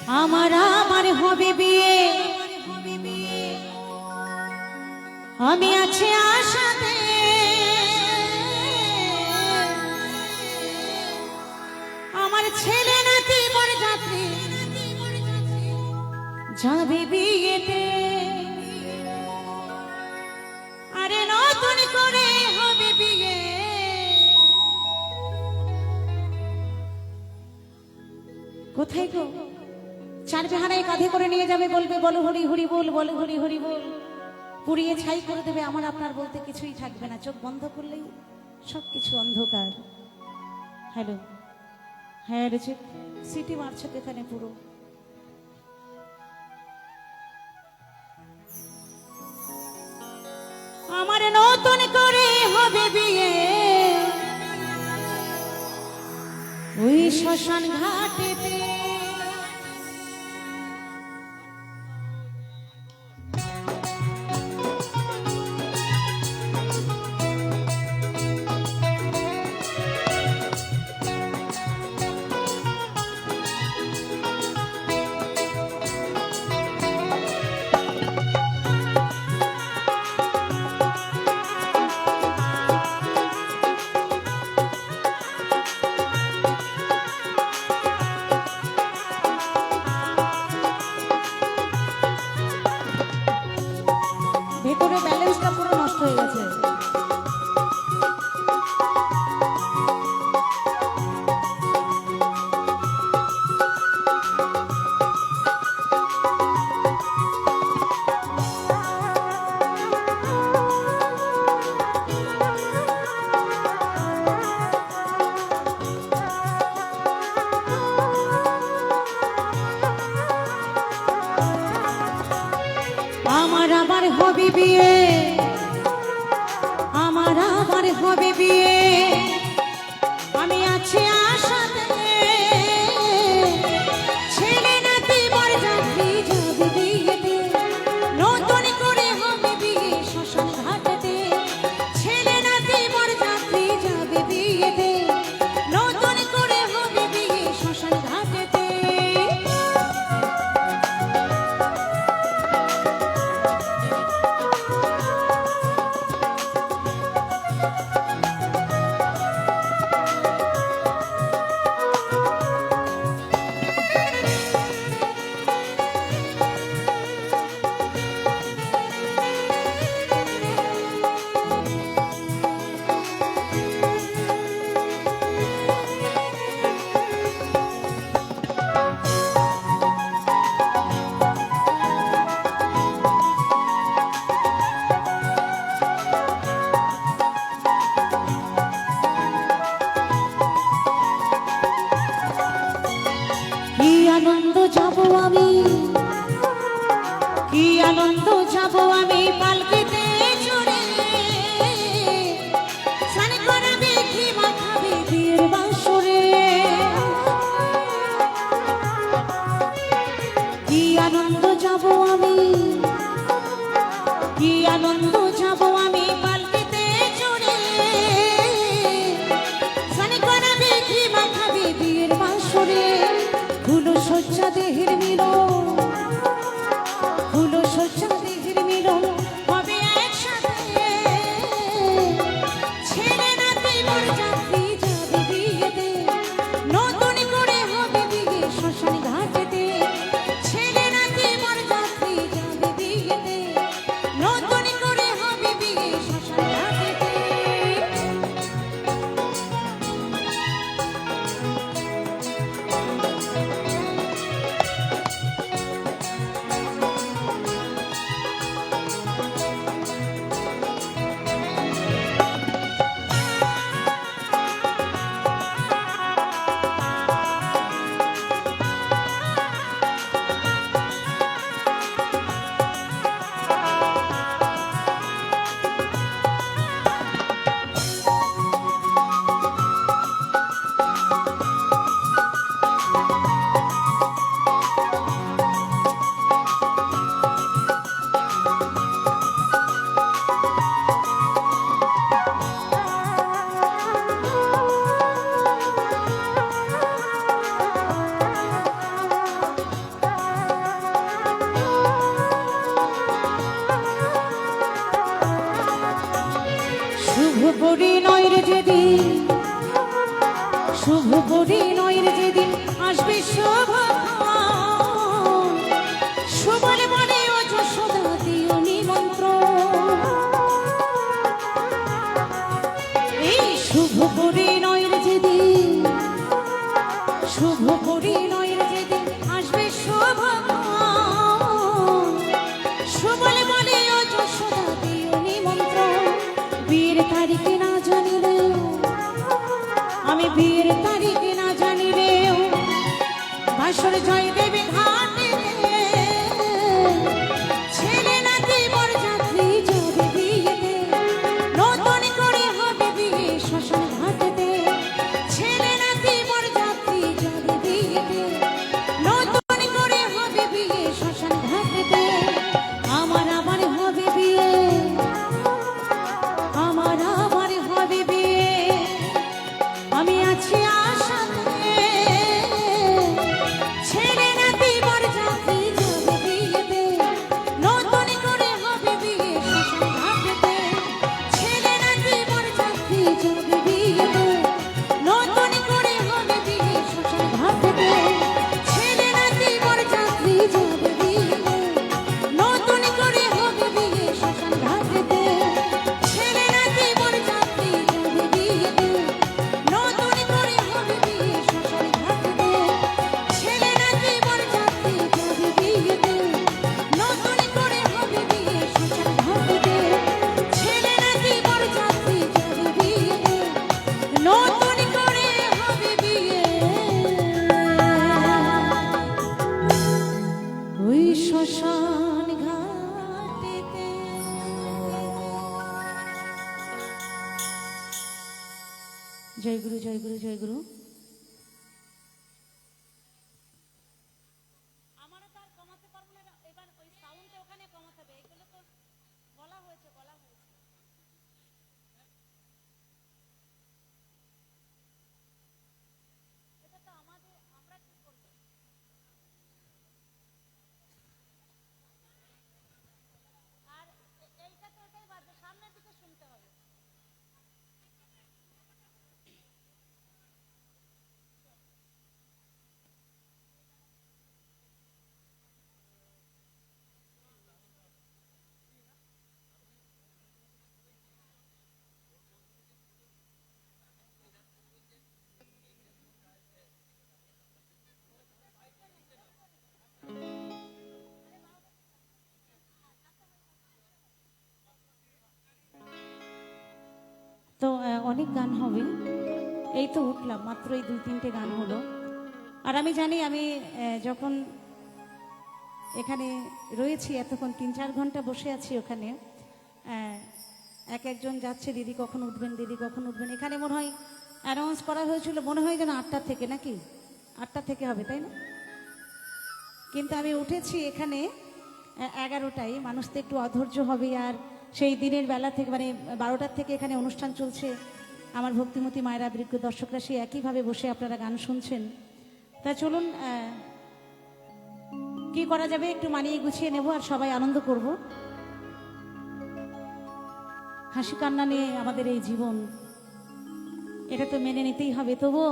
আমার আমার হবে বিয়ে, আমি আছি আশাতে। আমার ছেলে নাতি বরযাত্রী যাবে বিয়েতে। আরে নতুন করে হবে বিয়ে, কোথায় গো? চার বেহারায় কাঁধে করে নিয়ে যাবে, বলবে বলো হরি হরি বল, বলো হরি হরি বল, পুড়িয়ে ছাই করে দেবে। আমার আপনার বলতে কিছুই থাকবে না, চোখ বন্ধ করলেই সবকিছু অন্ধকার। হ্যালো, হ্যাঁ রে, সিটি মারছে এখানে পুরো। আমার নতুন করে হবে বিয়ে, ওই শ্মশান ঘাটেতে। ভেতরে ব্যালেন্সটা পুরো নষ্ট হয়ে গেছে। আমার আবার হবে বিয়ে, আমার আবার হবে বিয়ে, আমি আছি আশাতে। ছেলে নাতি বরযাত্রী যাবে বিয়েতে, নতুন করে হবে বিয়ে শ্মশান ঘাটেতে। ছেলে নাতি বরযাত্রী যাবে বিয়েতে, নতুন করে হবে বিয়ে শ্মশান ঘাটেতে। কি আনন্দ যাব আমি, কি আনন্দ যাব আমি পালকিতে চড়ে। স্নান করাবে কি মাখাবে বিয়ের বাসরে। কি আনন্দ যাব আমি, কি আনন্দ যাব আমি পালকিতে চড়ে। স্নান করাবে কি মাখাবে বিয়ের বাসরে। ফুলো সজ্জা দেহের মিলন, ফুলো সজ্জা দেহের মিলন হবে একসাথে। ছেলে নাতি বরযাত্রী যাবে বিয়েতে, নতুন করে হবে বিয়ে শ্মশান ঘাটেতে। ছেলে নাতি বরযাত্রী যাবে বিয়েতে, নতুন করে হবে বিয়ে শ্মশান ঘাটেতে। পরিণয়ের যেদিন আসবে শোভন, সুবলে বলে ও যশোদা দিও নিমন্ত্রণ। এই শুভ পরিণয়ের যেদিন, শুভ পরিণয়ের যেদিন আসবে শোভন, সুবলে বলে ও যশোদা দিও নিমন্ত্রণ। বিয়ের তারিখে না জানিলেও, আমি বিয়ের তারিখে না জানিলেও, বাসর জয় দেবে ঘাটে, ছেলে নাতি বরযাত্রী যাবে বিয়েতে, নতুন করে হবে বিয়ে শ্মশান ঘাটেতে। ছেলে নাতি বরযাত্রী যাবে বিয়েতে, নতুন করে হবে বিয়ে শ্মশান ঘাটেতে। আমার আবার হবে বিয়ে, আমার আবার হবে বিয়ে, আমি আছি আশাতে। ছেলে নাতি বরযাত্রী যাবে বিয়েতে, নতুন করে হবে বিয়ে শ্মশান ঘাটেতে। ছেলে নাতি বরযাত্রী যাবে বিয়েতে, নতুন করে হবে বিয়ে শ্মশান ঘাটেতে। ছেলে নাতি বরযাত্রী যাবে বিয়েতে, নতুন করে হবে বিয়ে শ্মশান ঘাটেতে। ছেলে নাতি বরযাত্রী যাবে বিয়েতে, নতুন করে হবে বিয়ে শ্মশান ঘাটেতে। ছেলে নাতি বরযাত্রী যাবে বিয়েতে, নতুন করে হবে বিয়ে শ্মশান ঘাটেতে। ছেলে নাতি বরযাত্রী যাবে বিয়েতে, নতুন করে হবে বিয়ে ওই শ্মশান ঘাটেতে। জয় গুরু, জয় গুরু, জয় গুরু। আমারও তো আর কমাতে পারবো না, এবার ওই সাউন্ডটা ওখানে কমাতে হবে। এগুলো তো বলা হয়েছে, বলা হয়েছে। এটা তো আমাদের, আমরা কি করবো? আর এইটা তো ওটাই বাজবে, সামনের দিকে শুনতে হবে। তো অনেক গান হবে, এই তো উঠলাম মাত্র, এই 2-3টে গান হলো। আর আমি জানি, আমি যখন এখানে রয়েছি এতক্ষণ 3-4 ঘন্টা বসে আছি ওখানে, এক একজন যাচ্ছে, দিদি কখন উঠবেন, দিদি কখন উঠবেন। এখানে মনে হয় অ্যানাউন্স করা হয়েছিল, মনে হয় যেন 8টা থেকে, নাকি 8টা থেকে হবে, তাই না? কিন্তু আমি উঠেছি এখানে 11টায়। মানুষ তো একটু অধৈর্য হবে। আর সেই দিনের বেলা থেকে, মানে 12টার থেকে এখানে অনুষ্ঠান চলছে। আমার ভক্তিমতী মায়েরা, বৃদ্ধ দর্শকরা সেই একইভাবে বসে আপনারা গান শুনছেন। তা চলুন, কি করা যাবে, একটু মানিয়ে গুছিয়ে নেব আর সবাই আনন্দ করব। হাসি কান্না নিয়ে আমাদের এই জীবন, এটা তো মেনে নিতেই হবে। তবুও